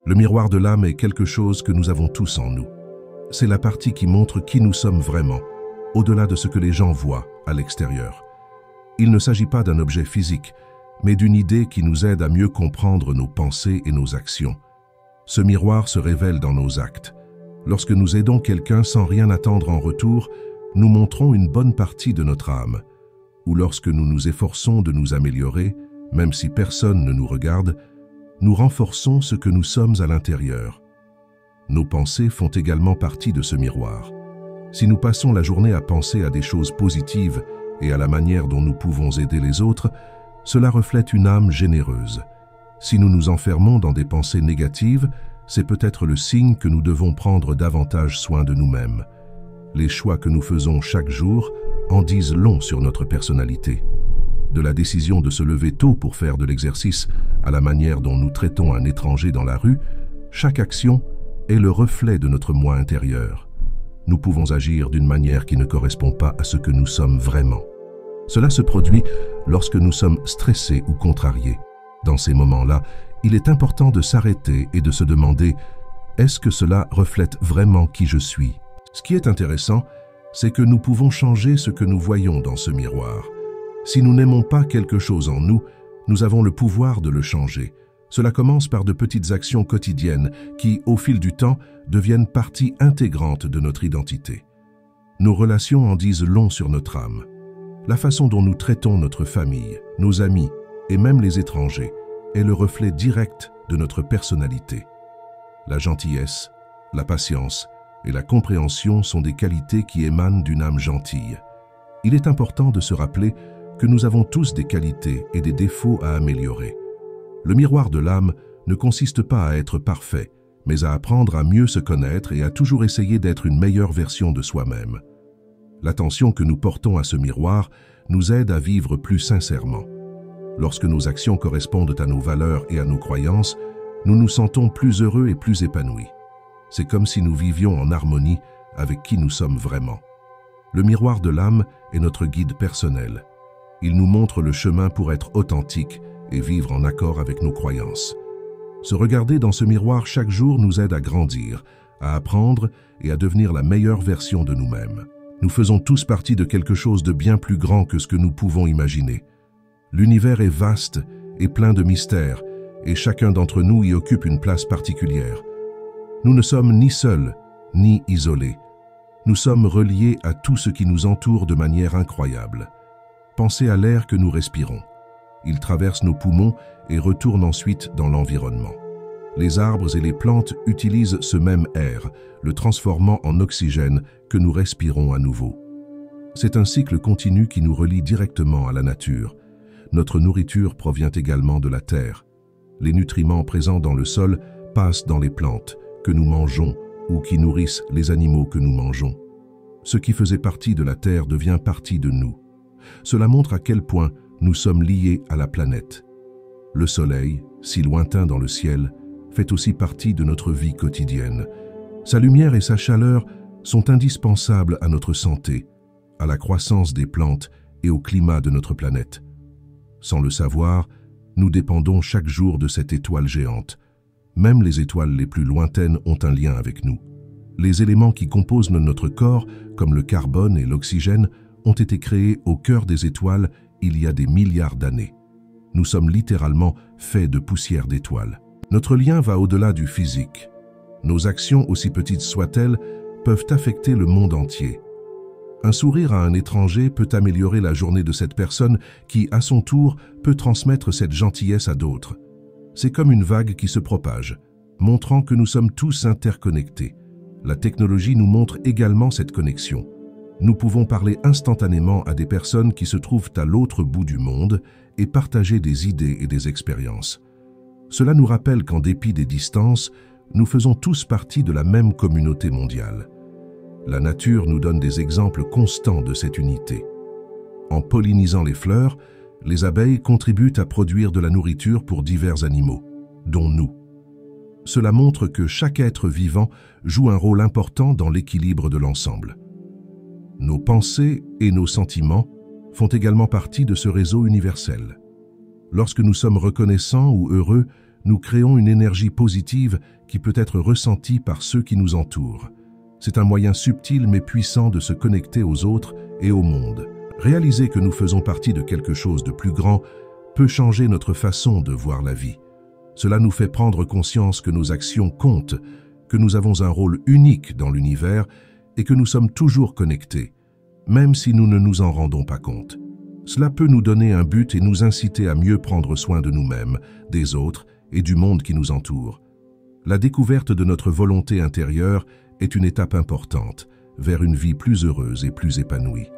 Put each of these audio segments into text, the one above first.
Le miroir de l'âme est quelque chose que nous avons tous en nous. C'est la partie qui montre qui nous sommes vraiment, au-delà de ce que les gens voient à l'extérieur. Il ne s'agit pas d'un objet physique, mais d'une idée qui nous aide à mieux comprendre nos pensées et nos actions. Ce miroir se révèle dans nos actes. Lorsque nous aidons quelqu'un sans rien attendre en retour, nous montrons une bonne partie de notre âme. Ou lorsque nous nous efforçons de nous améliorer, même si personne ne nous regarde, nous renforçons ce que nous sommes à l'intérieur. Nos pensées font également partie de ce miroir. Si nous passons la journée à penser à des choses positives et à la manière dont nous pouvons aider les autres, cela reflète une âme généreuse. Si nous nous enfermons dans des pensées négatives, c'est peut-être le signe que nous devons prendre davantage soin de nous-mêmes. Les choix que nous faisons chaque jour en disent long sur notre personnalité. De la décision de se lever tôt pour faire de l'exercice à la manière dont nous traitons un étranger dans la rue, chaque action est le reflet de notre moi intérieur. Nous pouvons agir d'une manière qui ne correspond pas à ce que nous sommes vraiment. Cela se produit lorsque nous sommes stressés ou contrariés. Dans ces moments-là, il est important de s'arrêter et de se demander « Est-ce que cela reflète vraiment qui je suis ?» Ce qui est intéressant, c'est que nous pouvons changer ce que nous voyons dans ce miroir. Si nous n'aimons pas quelque chose en nous, nous avons le pouvoir de le changer. Cela commence par de petites actions quotidiennes qui, au fil du temps, deviennent partie intégrante de notre identité. Nos relations en disent long sur notre âme. La façon dont nous traitons notre famille, nos amis et même les étrangers est le reflet direct de notre personnalité. La gentillesse, la patience et la compréhension sont des qualités qui émanent d'une âme gentille. Il est important de se rappeler que nous avons tous des qualités et des défauts à améliorer. Le miroir de l'âme ne consiste pas à être parfait, mais à apprendre à mieux se connaître et à toujours essayer d'être une meilleure version de soi-même. L'attention que nous portons à ce miroir nous aide à vivre plus sincèrement. Lorsque nos actions correspondent à nos valeurs et à nos croyances, nous nous sentons plus heureux et plus épanouis. C'est comme si nous vivions en harmonie avec qui nous sommes vraiment. Le miroir de l'âme est notre guide personnel. Il nous montre le chemin pour être authentique et vivre en accord avec nos croyances. Se regarder dans ce miroir chaque jour nous aide à grandir, à apprendre et à devenir la meilleure version de nous-mêmes. Nous faisons tous partie de quelque chose de bien plus grand que ce que nous pouvons imaginer. L'univers est vaste et plein de mystères, et chacun d'entre nous y occupe une place particulière. Nous ne sommes ni seuls, ni isolés. Nous sommes reliés à tout ce qui nous entoure de manière incroyable. Pensez à l'air que nous respirons. Il traverse nos poumons et retourne ensuite dans l'environnement. Les arbres et les plantes utilisent ce même air, le transformant en oxygène que nous respirons à nouveau. C'est un cycle continu qui nous relie directement à la nature. Notre nourriture provient également de la terre. Les nutriments présents dans le sol passent dans les plantes que nous mangeons ou qui nourrissent les animaux que nous mangeons. Ce qui faisait partie de la terre devient partie de nous. Cela montre à quel point nous sommes liés à la planète. Le soleil, si lointain dans le ciel, fait aussi partie de notre vie quotidienne. Sa lumière et sa chaleur sont indispensables à notre santé, à la croissance des plantes et au climat de notre planète. Sans le savoir, nous dépendons chaque jour de cette étoile géante. Même les étoiles les plus lointaines ont un lien avec nous. Les éléments qui composent notre corps, comme le carbone et l'oxygène, ont été créés au cœur des étoiles il y a des milliards d'années. Nous sommes littéralement faits de poussière d'étoiles. Notre lien va au-delà du physique. Nos actions, aussi petites soient-elles, peuvent affecter le monde entier. Un sourire à un étranger peut améliorer la journée de cette personne qui, à son tour, peut transmettre cette gentillesse à d'autres. C'est comme une vague qui se propage, montrant que nous sommes tous interconnectés. La technologie nous montre également cette connexion. Nous pouvons parler instantanément à des personnes qui se trouvent à l'autre bout du monde et partager des idées et des expériences. Cela nous rappelle qu'en dépit des distances, nous faisons tous partie de la même communauté mondiale. La nature nous donne des exemples constants de cette unité. En pollinisant les fleurs, les abeilles contribuent à produire de la nourriture pour divers animaux, dont nous. Cela montre que chaque être vivant joue un rôle important dans l'équilibre de l'ensemble. Nos pensées et nos sentiments font également partie de ce réseau universel. Lorsque nous sommes reconnaissants ou heureux, nous créons une énergie positive qui peut être ressentie par ceux qui nous entourent. C'est un moyen subtil mais puissant de se connecter aux autres et au monde. Réaliser que nous faisons partie de quelque chose de plus grand peut changer notre façon de voir la vie. Cela nous fait prendre conscience que nos actions comptent, que nous avons un rôle unique dans l'univers et que nous sommes toujours connectés, même si nous ne nous en rendons pas compte. Cela peut nous donner un but et nous inciter à mieux prendre soin de nous-mêmes, des autres et du monde qui nous entoure. La découverte de notre volonté intérieure est une étape importante vers une vie plus heureuse et plus épanouie.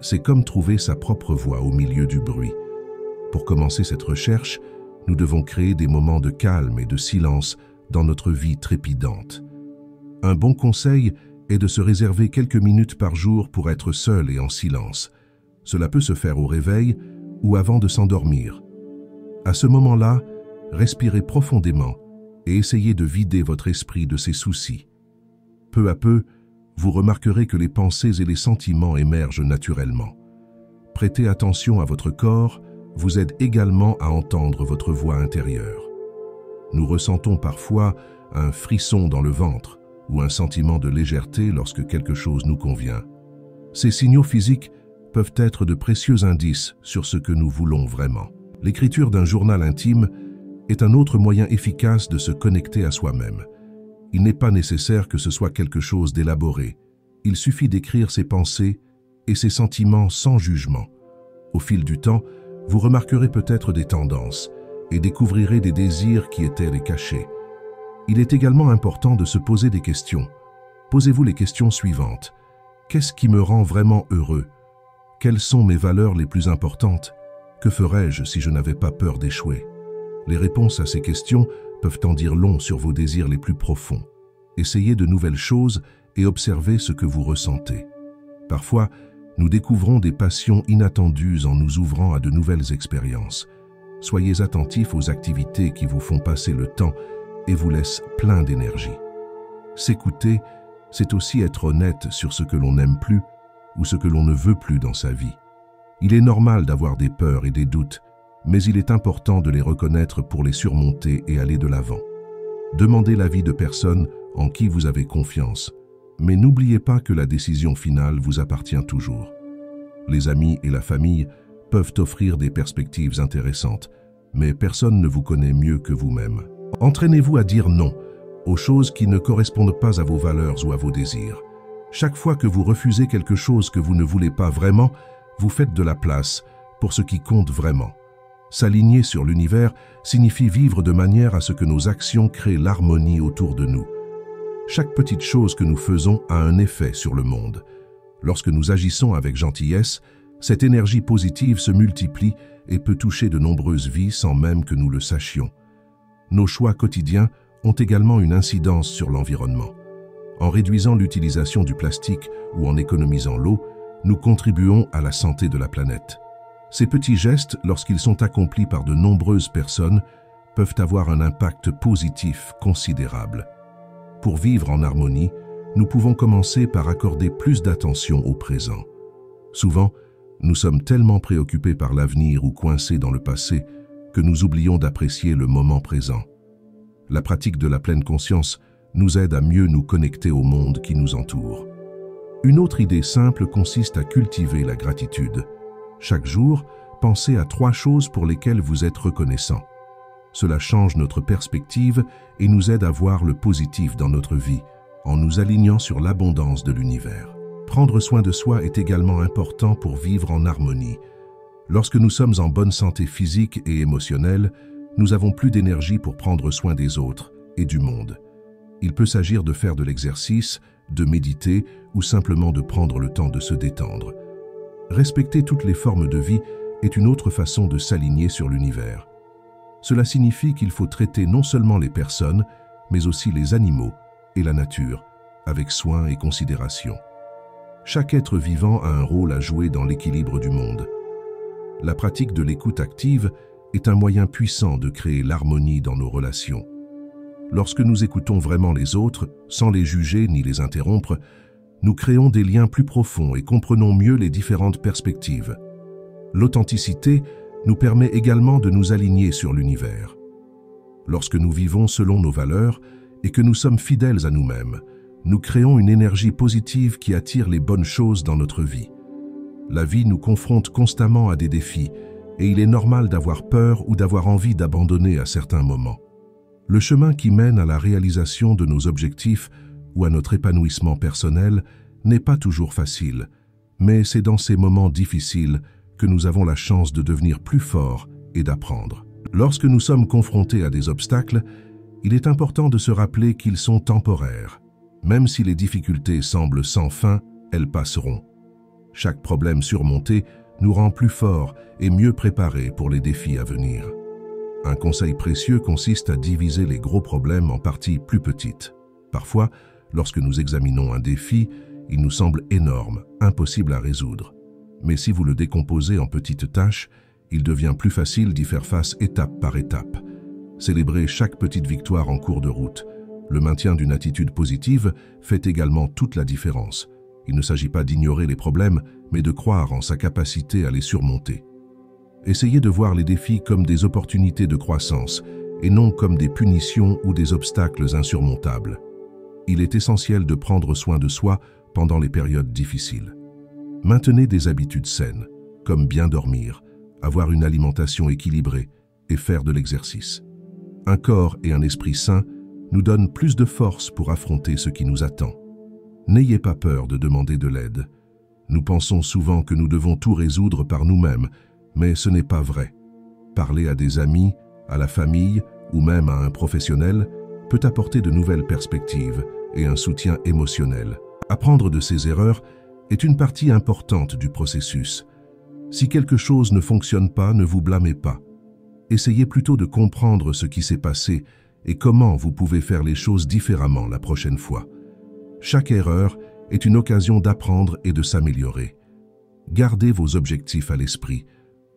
C'est comme trouver sa propre voie au milieu du bruit. Pour commencer cette recherche, nous devons créer des moments de calme et de silence dans notre vie trépidante. Un bon conseil est de se réserver quelques minutes par jour pour être seul et en silence. Cela peut se faire au réveil ou avant de s'endormir. À ce moment-là, respirez profondément et essayez de vider votre esprit de ses soucis. Peu à peu, vous remarquerez que les pensées et les sentiments émergent naturellement. Prêter attention à votre corps vous aide également à entendre votre voix intérieure. Nous ressentons parfois un frisson dans le ventre ou un sentiment de légèreté lorsque quelque chose nous convient. Ces signaux physiques peuvent être de précieux indices sur ce que nous voulons vraiment. L'écriture d'un journal intime est un autre moyen efficace de se connecter à soi-même. Il n'est pas nécessaire que ce soit quelque chose d'élaboré. Il suffit d'écrire ses pensées et ses sentiments sans jugement. Au fil du temps, vous remarquerez peut-être des tendances et découvrirez des désirs qui étaient les cachés. Il est également important de se poser des questions. Posez-vous les questions suivantes. Qu'est-ce qui me rend vraiment heureux? Quelles sont mes valeurs les plus importantes? Que ferais-je si je n'avais pas peur d'échouer? Les réponses à ces questions peuvent en dire long sur vos désirs les plus profonds. Essayez de nouvelles choses et observez ce que vous ressentez. Parfois, nous découvrons des passions inattendues en nous ouvrant à de nouvelles expériences. Soyez attentifs aux activités qui vous font passer le temps et vous laissent plein d'énergie. S'écouter, c'est aussi être honnête sur ce que l'on n'aime plus ou ce que l'on ne veut plus dans sa vie. Il est normal d'avoir des peurs et des doutes, mais il est important de les reconnaître pour les surmonter et aller de l'avant. Demandez l'avis de personnes en qui vous avez confiance, mais n'oubliez pas que la décision finale vous appartient toujours. Les amis et la famille peuvent offrir des perspectives intéressantes, mais personne ne vous connaît mieux que vous-même. Entraînez-vous à dire non aux choses qui ne correspondent pas à vos valeurs ou à vos désirs. Chaque fois que vous refusez quelque chose que vous ne voulez pas vraiment, vous faites de la place pour ce qui compte vraiment. S'aligner sur l'univers signifie vivre de manière à ce que nos actions créent l'harmonie autour de nous. Chaque petite chose que nous faisons a un effet sur le monde. Lorsque nous agissons avec gentillesse, cette énergie positive se multiplie et peut toucher de nombreuses vies sans même que nous le sachions. Nos choix quotidiens ont également une incidence sur l'environnement. En réduisant l'utilisation du plastique ou en économisant l'eau, nous contribuons à la santé de la planète. Ces petits gestes, lorsqu'ils sont accomplis par de nombreuses personnes, peuvent avoir un impact positif considérable. Pour vivre en harmonie, nous pouvons commencer par accorder plus d'attention au présent. Souvent, nous sommes tellement préoccupés par l'avenir ou coincés dans le passé que nous oublions d'apprécier le moment présent. La pratique de la pleine conscience nous aide à mieux nous connecter au monde qui nous entoure. Une autre idée simple consiste à cultiver la gratitude. Chaque jour, pensez à 3 choses pour lesquelles vous êtes reconnaissant. Cela change notre perspective et nous aide à voir le positif dans notre vie, en nous alignant sur l'abondance de l'univers. Prendre soin de soi est également important pour vivre en harmonie. Lorsque nous sommes en bonne santé physique et émotionnelle, nous avons plus d'énergie pour prendre soin des autres et du monde. Il peut s'agir de faire de l'exercice, de méditer ou simplement de prendre le temps de se détendre. Respecter toutes les formes de vie est une autre façon de s'aligner sur l'univers. Cela signifie qu'il faut traiter non seulement les personnes, mais aussi les animaux et la nature, avec soin et considération. Chaque être vivant a un rôle à jouer dans l'équilibre du monde. La pratique de l'écoute active est un moyen puissant de créer l'harmonie dans nos relations. Lorsque nous écoutons vraiment les autres, sans les juger ni les interrompre, nous créons des liens plus profonds et comprenons mieux les différentes perspectives. L'authenticité nous permet également de nous aligner sur l'univers. Lorsque nous vivons selon nos valeurs et que nous sommes fidèles à nous-mêmes, nous créons une énergie positive qui attire les bonnes choses dans notre vie. La vie nous confronte constamment à des défis et il est normal d'avoir peur ou d'avoir envie d'abandonner à certains moments. Le chemin qui mène à la réalisation de nos objectifs ou à notre épanouissement personnel n'est pas toujours facile, mais c'est dans ces moments difficiles que nous avons la chance de devenir plus forts et d'apprendre. Lorsque nous sommes confrontés à des obstacles, il est important de se rappeler qu'ils sont temporaires. Même si les difficultés semblent sans fin, elles passeront. Chaque problème surmonté nous rend plus forts et mieux préparés pour les défis à venir. Un conseil précieux consiste à diviser les gros problèmes en parties plus petites. Parfois, lorsque nous examinons un défi, il nous semble énorme, impossible à résoudre. Mais si vous le décomposez en petites tâches, il devient plus facile d'y faire face étape par étape. Célébrer chaque petite victoire en cours de route. Le maintien d'une attitude positive fait également toute la différence. Il ne s'agit pas d'ignorer les problèmes, mais de croire en sa capacité à les surmonter. Essayez de voir les défis comme des opportunités de croissance et non comme des punitions ou des obstacles insurmontables. Il est essentiel de prendre soin de soi pendant les périodes difficiles. Maintenez des habitudes saines, comme bien dormir, avoir une alimentation équilibrée et faire de l'exercice. Un corps et un esprit sains nous donnent plus de force pour affronter ce qui nous attend. N'ayez pas peur de demander de l'aide. Nous pensons souvent que nous devons tout résoudre par nous-mêmes, mais ce n'est pas vrai. Parler à des amis, à la famille ou même à un professionnel peut apporter de nouvelles perspectives et un soutien émotionnel. Apprendre de ses erreurs est une partie importante du processus. Si quelque chose ne fonctionne pas, ne vous blâmez pas. Essayez plutôt de comprendre ce qui s'est passé et comment vous pouvez faire les choses différemment la prochaine fois. Chaque erreur est une occasion d'apprendre et de s'améliorer. Gardez vos objectifs à l'esprit.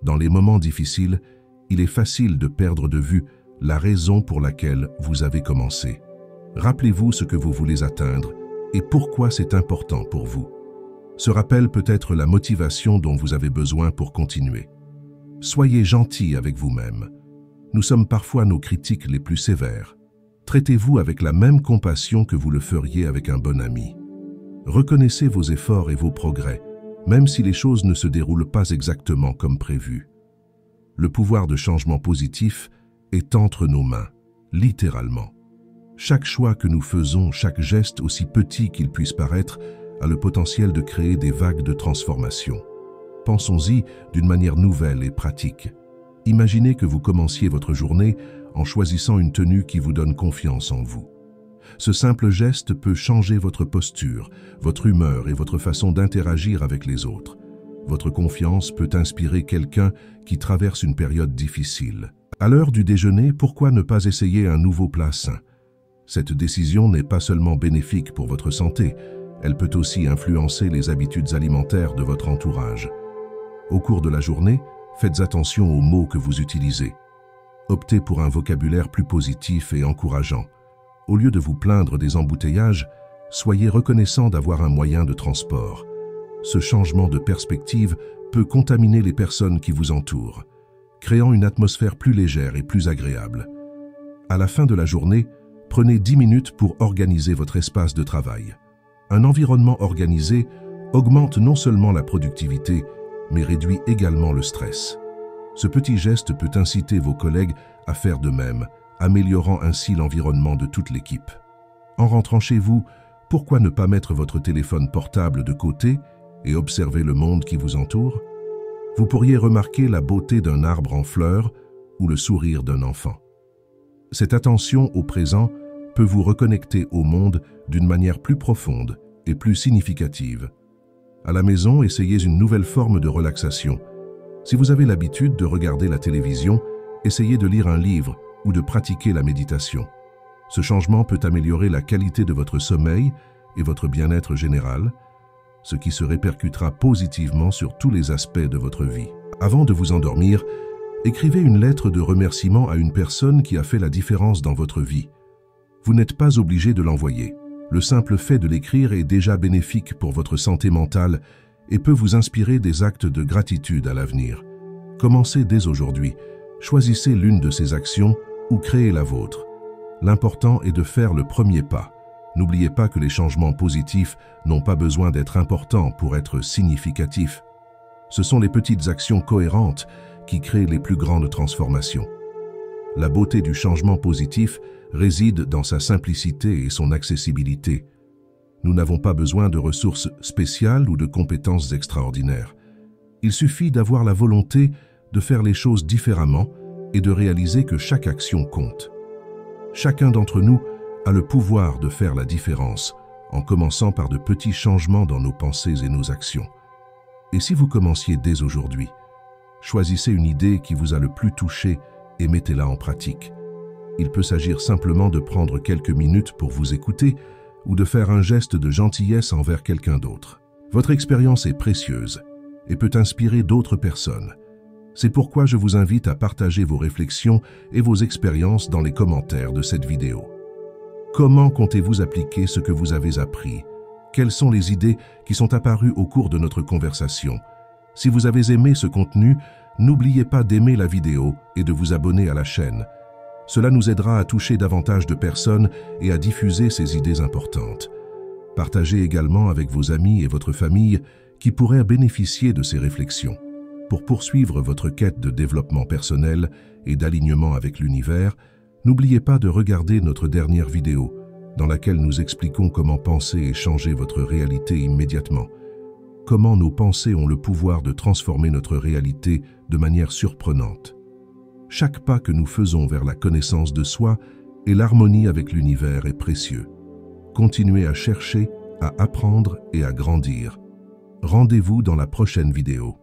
Dans les moments difficiles, il est facile de perdre de vue la raison pour laquelle vous avez commencé. Rappelez-vous ce que vous voulez atteindre et pourquoi c'est important pour vous. Ce rappel peut être la motivation dont vous avez besoin pour continuer. Soyez gentil avec vous-même. Nous sommes parfois nos critiques les plus sévères. Traitez-vous avec la même compassion que vous le feriez avec un bon ami. Reconnaissez vos efforts et vos progrès, même si les choses ne se déroulent pas exactement comme prévu. Le pouvoir de changement positif est entre nos mains, littéralement. Chaque choix que nous faisons, chaque geste aussi petit qu'il puisse paraître, a le potentiel de créer des vagues de transformation. Pensons-y d'une manière nouvelle et pratique. Imaginez que vous commenciez votre journée en choisissant une tenue qui vous donne confiance en vous. Ce simple geste peut changer votre posture, votre humeur et votre façon d'interagir avec les autres. Votre confiance peut inspirer quelqu'un qui traverse une période difficile. À l'heure du déjeuner, pourquoi ne pas essayer un nouveau plat sain? Cette décision n'est pas seulement bénéfique pour votre santé, elle peut aussi influencer les habitudes alimentaires de votre entourage. Au cours de la journée, faites attention aux mots que vous utilisez. Optez pour un vocabulaire plus positif et encourageant. Au lieu de vous plaindre des embouteillages, soyez reconnaissant d'avoir un moyen de transport. Ce changement de perspective peut contaminer les personnes qui vous entourent, créant une atmosphère plus légère et plus agréable. À la fin de la journée, prenez 10 minutes pour organiser votre espace de travail. Un environnement organisé augmente non seulement la productivité, mais réduit également le stress. Ce petit geste peut inciter vos collègues à faire de même, améliorant ainsi l'environnement de toute l'équipe. En rentrant chez vous, pourquoi ne pas mettre votre téléphone portable de côté et observer le monde qui vous entoure? Vous pourriez remarquer la beauté d'un arbre en fleurs ou le sourire d'un enfant. Cette attention au présent peut vous reconnecter au monde d'une manière plus profonde et plus significative. À la maison, essayez une nouvelle forme de relaxation. Si vous avez l'habitude de regarder la télévision, essayez de lire un livre ou de pratiquer la méditation. Ce changement peut améliorer la qualité de votre sommeil et votre bien-être général, ce qui se répercutera positivement sur tous les aspects de votre vie. Avant de vous endormir, écrivez une lettre de remerciement à une personne qui a fait la différence dans votre vie. Vous n'êtes pas obligé de l'envoyer. Le simple fait de l'écrire est déjà bénéfique pour votre santé mentale et peut vous inspirer des actes de gratitude à l'avenir. Commencez dès aujourd'hui. Choisissez l'une de ces actions ou créer la vôtre. L'important est de faire le premier pas. N'oubliez pas que les changements positifs n'ont pas besoin d'être importants pour être significatifs. Ce sont les petites actions cohérentes qui créent les plus grandes transformations. La beauté du changement positif réside dans sa simplicité et son accessibilité. Nous n'avons pas besoin de ressources spéciales ou de compétences extraordinaires. Il suffit d'avoir la volonté de faire les choses différemment et de réaliser que chaque action compte. Chacun d'entre nous a le pouvoir de faire la différence, en commençant par de petits changements dans nos pensées et nos actions. Et si vous commenciez dès aujourd'hui, choisissez une idée qui vous a le plus touché et mettez-la en pratique. Il peut s'agir simplement de prendre quelques minutes pour vous écouter ou de faire un geste de gentillesse envers quelqu'un d'autre. Votre expérience est précieuse et peut inspirer d'autres personnes. C'est pourquoi je vous invite à partager vos réflexions et vos expériences dans les commentaires de cette vidéo. Comment comptez-vous appliquer ce que vous avez appris? Quelles sont les idées qui sont apparues au cours de notre conversation? Si vous avez aimé ce contenu, n'oubliez pas d'aimer la vidéo et de vous abonner à la chaîne. Cela nous aidera à toucher davantage de personnes et à diffuser ces idées importantes. Partagez également avec vos amis et votre famille qui pourraient bénéficier de ces réflexions. Pour poursuivre votre quête de développement personnel et d'alignement avec l'univers, n'oubliez pas de regarder notre dernière vidéo, dans laquelle nous expliquons comment penser et changer votre réalité immédiatement. Comment nos pensées ont le pouvoir de transformer notre réalité de manière surprenante. Chaque pas que nous faisons vers la connaissance de soi et l'harmonie avec l'univers est précieux. Continuez à chercher, à apprendre et à grandir. Rendez-vous dans la prochaine vidéo.